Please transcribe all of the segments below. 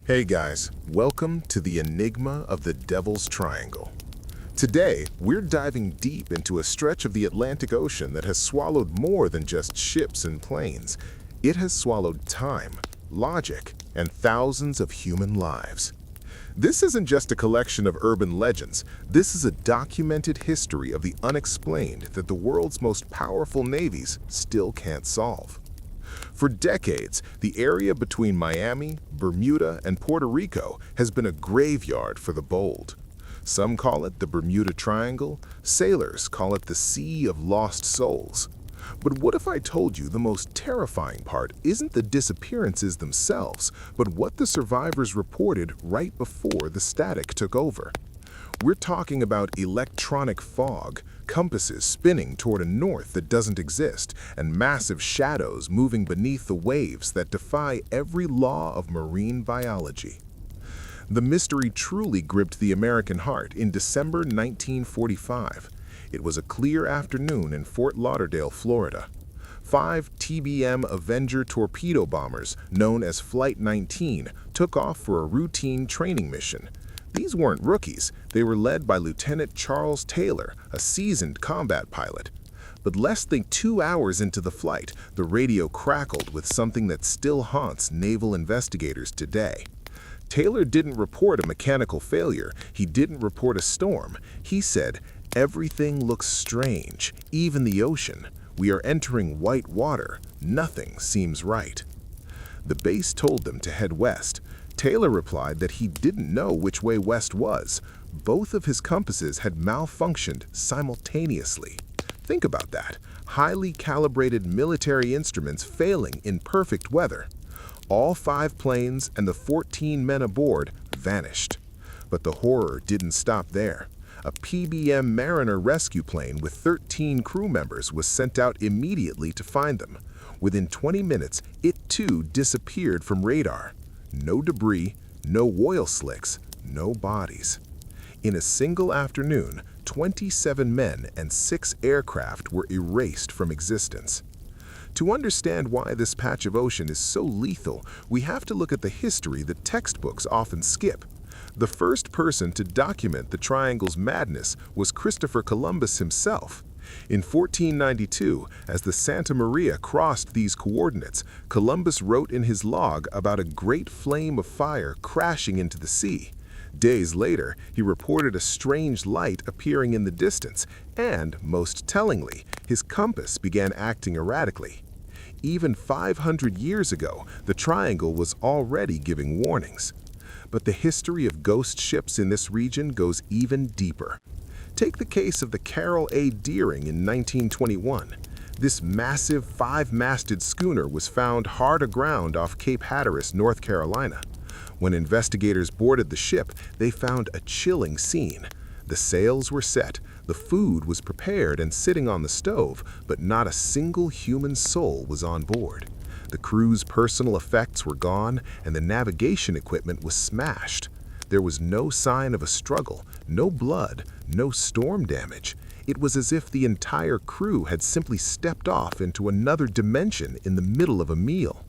Hey guys, welcome to the Enigma of the Devil's Triangle. Today, we're diving deep into a stretch of the Atlantic Ocean that has swallowed more than just ships and planes. It has swallowed time, logic, and thousands of human lives. This isn't just a collection of urban legends. This is a documented history of the unexplained that the world's most powerful navies still can't solve. For decades, the area between Miami, Bermuda, and Puerto Rico has been a graveyard for the bold. Some call it the Bermuda Triangle, sailors call it the Sea of Lost Souls. But what if I told you the most terrifying part isn't the disappearances themselves, but what the survivors reported right before the static took over? We're talking about electronic fog, compasses spinning toward a north that doesn't exist, and massive shadows moving beneath the waves that defy every law of marine biology. The mystery truly gripped the American heart in December 1945. It was a clear afternoon in Fort Lauderdale, Florida. 5 TBM Avenger torpedo bombers, known as Flight 19, took off for a routine training mission. These weren't rookies. They were led by Lieutenant Charles Taylor, a seasoned combat pilot. But less than 2 hours into the flight, the radio crackled with something that still haunts naval investigators today. Taylor didn't report a mechanical failure. He didn't report a storm. He said, "Everything looks strange, even the ocean. We are entering white water. Nothing seems right." The base told them to head west. Taylor replied that he didn't know which way west was. Both of his compasses had malfunctioned simultaneously. Think about that. Highly calibrated military instruments failing in perfect weather. All 5 planes and the 14 men aboard vanished. But the horror didn't stop there. A PBM Mariner rescue plane with 13 crew members was sent out immediately to find them. Within 20 minutes, it too disappeared from radar. No debris, no oil slicks, no bodies. In a single afternoon, 27 men and 6 aircraft were erased from existence. To understand why this patch of ocean is so lethal, we have to look at the history that textbooks often skip. The first person to document the triangle's madness was Christopher Columbus himself. In 1492, as the Santa Maria crossed these coordinates, Columbus wrote in his log about a great flame of fire crashing into the sea. Days later, he reported a strange light appearing in the distance, and, most tellingly, his compass began acting erratically. Even 500 years ago, the triangle was already giving warnings. But the history of ghost ships in this region goes even deeper. Take the case of the Carroll A in 1921. This massive 5-masted schooner was found hard aground off Cape Hatteras, North Carolina. When investigators boarded the ship, they found a chilling scene. The sails were set, the food was prepared and sitting on the stove, but not a single human soul was on board. The crew's personal effects were gone, and the navigation equipment was smashed. There was no sign of a struggle, no blood, no storm damage. It was as if the entire crew had simply stepped off into another dimension in the middle of a meal.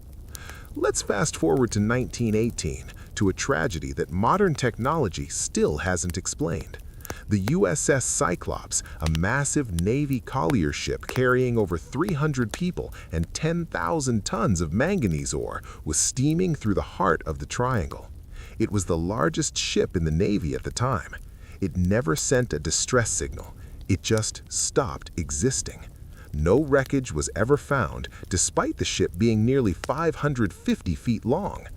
Let's fast forward to 1918, to a tragedy that modern technology still hasn't explained. The USS Cyclops, a massive Navy collier ship carrying over 300 people and 10,000 tons of manganese ore, was steaming through the heart of the triangle. It was the largest ship in the Navy at the time. It never sent a distress signal. It just stopped existing. No wreckage was ever found, despite the ship being nearly 550 feet long.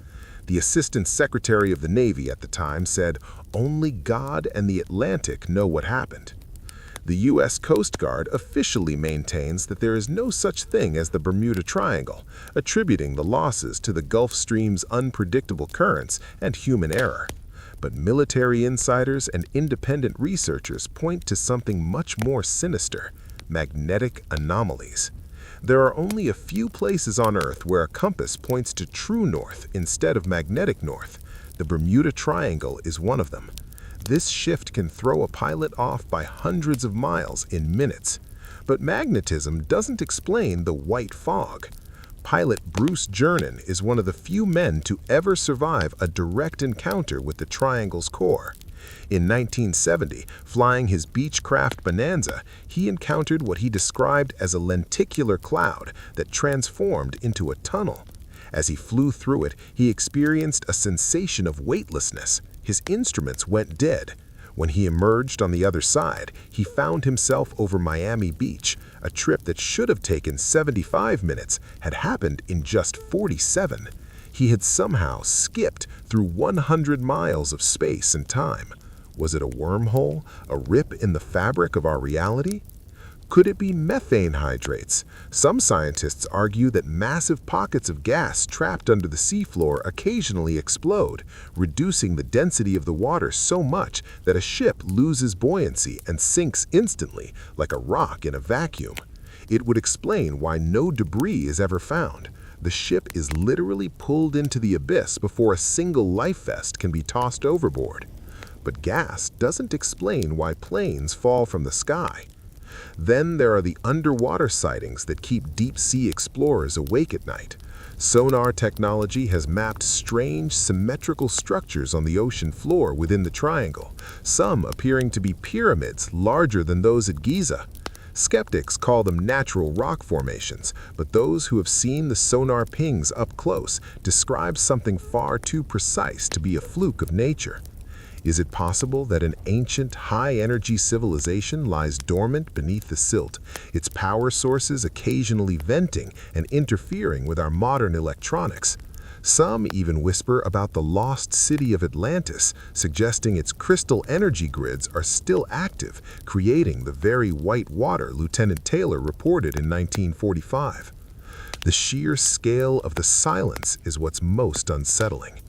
The Assistant Secretary of the Navy at the time said, "Only God and the Atlantic know what happened." The U.S. Coast Guard officially maintains that there is no such thing as the Bermuda Triangle, attributing the losses to the Gulf Stream's unpredictable currents and human error. But military insiders and independent researchers point to something much more sinister: magnetic anomalies. There are only a few places on Earth where a compass points to true north instead of magnetic north. The Bermuda Triangle is one of them. This shift can throw a pilot off by hundreds of miles in minutes. But magnetism doesn't explain the white fog. Pilot Bruce Gernon is one of the few men to ever survive a direct encounter with the Triangle's core. In 1970, flying his Beechcraft Bonanza, he encountered what he described as a lenticular cloud that transformed into a tunnel. As he flew through it, he experienced a sensation of weightlessness. His instruments went dead. When he emerged on the other side, he found himself over Miami Beach. A trip that should have taken 75 minutes had happened in just 47. He had somehow skipped through 100 miles of space and time. Was it a wormhole, a rip in the fabric of our reality? Could it be methane hydrates? Some scientists argue that massive pockets of gas trapped under the seafloor occasionally explode, reducing the density of the water so much that a ship loses buoyancy and sinks instantly, like a rock in a vacuum. It would explain why no debris is ever found. The ship is literally pulled into the abyss before a single life vest can be tossed overboard. But gas doesn't explain why planes fall from the sky. Then there are the underwater sightings that keep deep-sea explorers awake at night. Sonar technology has mapped strange, symmetrical structures on the ocean floor within the Triangle, some appearing to be pyramids larger than those at Giza. Skeptics call them natural rock formations, but those who have seen the sonar pings up close describe something far too precise to be a fluke of nature. Is it possible that an ancient, high-energy civilization lies dormant beneath the silt, its power sources occasionally venting and interfering with our modern electronics? Some even whisper about the lost city of Atlantis, suggesting its crystal energy grids are still active, creating the very white water Lieutenant Taylor reported in 1945. The sheer scale of the silence is what's most unsettling.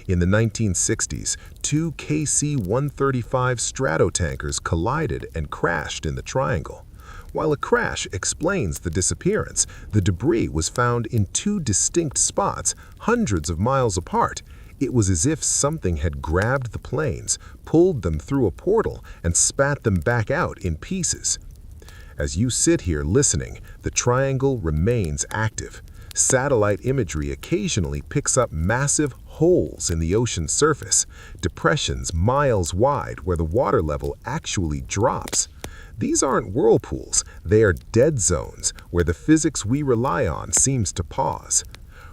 In the 1960s, two KC-135 stratotankers collided and crashed in the Triangle. While a crash explains the disappearance, the debris was found in two distinct spots, hundreds of miles apart. It was as if something had grabbed the planes, pulled them through a portal, and spat them back out in pieces. As you sit here listening, the Triangle remains active. Satellite imagery occasionally picks up massive holes in the ocean's surface, depressions miles wide where the water level actually drops. These aren't whirlpools, they are dead zones where the physics we rely on seems to pause.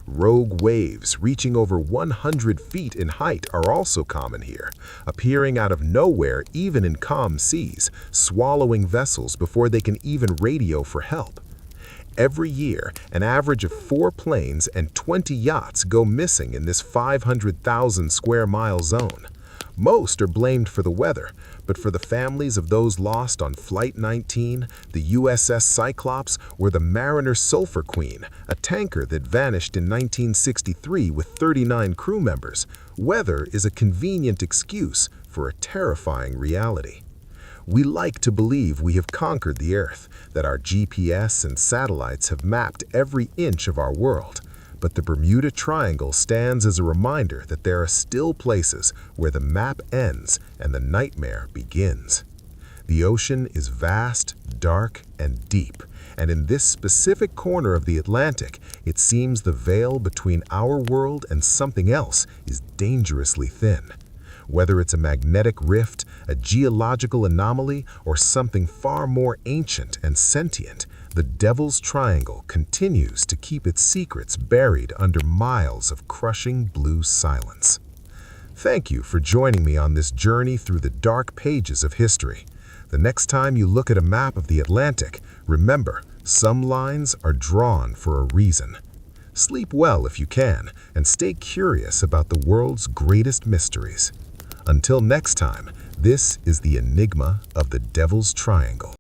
Rogue waves reaching over 100 feet in height are also common here, appearing out of nowhere even in calm seas, swallowing vessels before they can even radio for help. Every year, an average of 4 planes and 20 yachts go missing in this 500,000 square mile zone. Most are blamed for the weather, but for the families of those lost on Flight 19, the USS Cyclops, or the Mariner Sulphur Queen, a tanker that vanished in 1963 with 39 crew members, weather is a convenient excuse for a terrifying reality. We like to believe we have conquered the Earth, that our GPS and satellites have mapped every inch of our world. But the Bermuda Triangle stands as a reminder that there are still places where the map ends and the nightmare begins. The ocean is vast, dark, and deep, and in this specific corner of the Atlantic, it seems the veil between our world and something else is dangerously thin. Whether it's a magnetic rift, a geological anomaly, or something far more ancient and sentient, the Devil's Triangle continues to keep its secrets buried under miles of crushing blue silence. Thank you for joining me on this journey through the dark pages of history. The next time you look at a map of the Atlantic, remember, some lines are drawn for a reason. Sleep well if you can, and stay curious about the world's greatest mysteries. Until next time, this is the Enigma of the Devil's Triangle.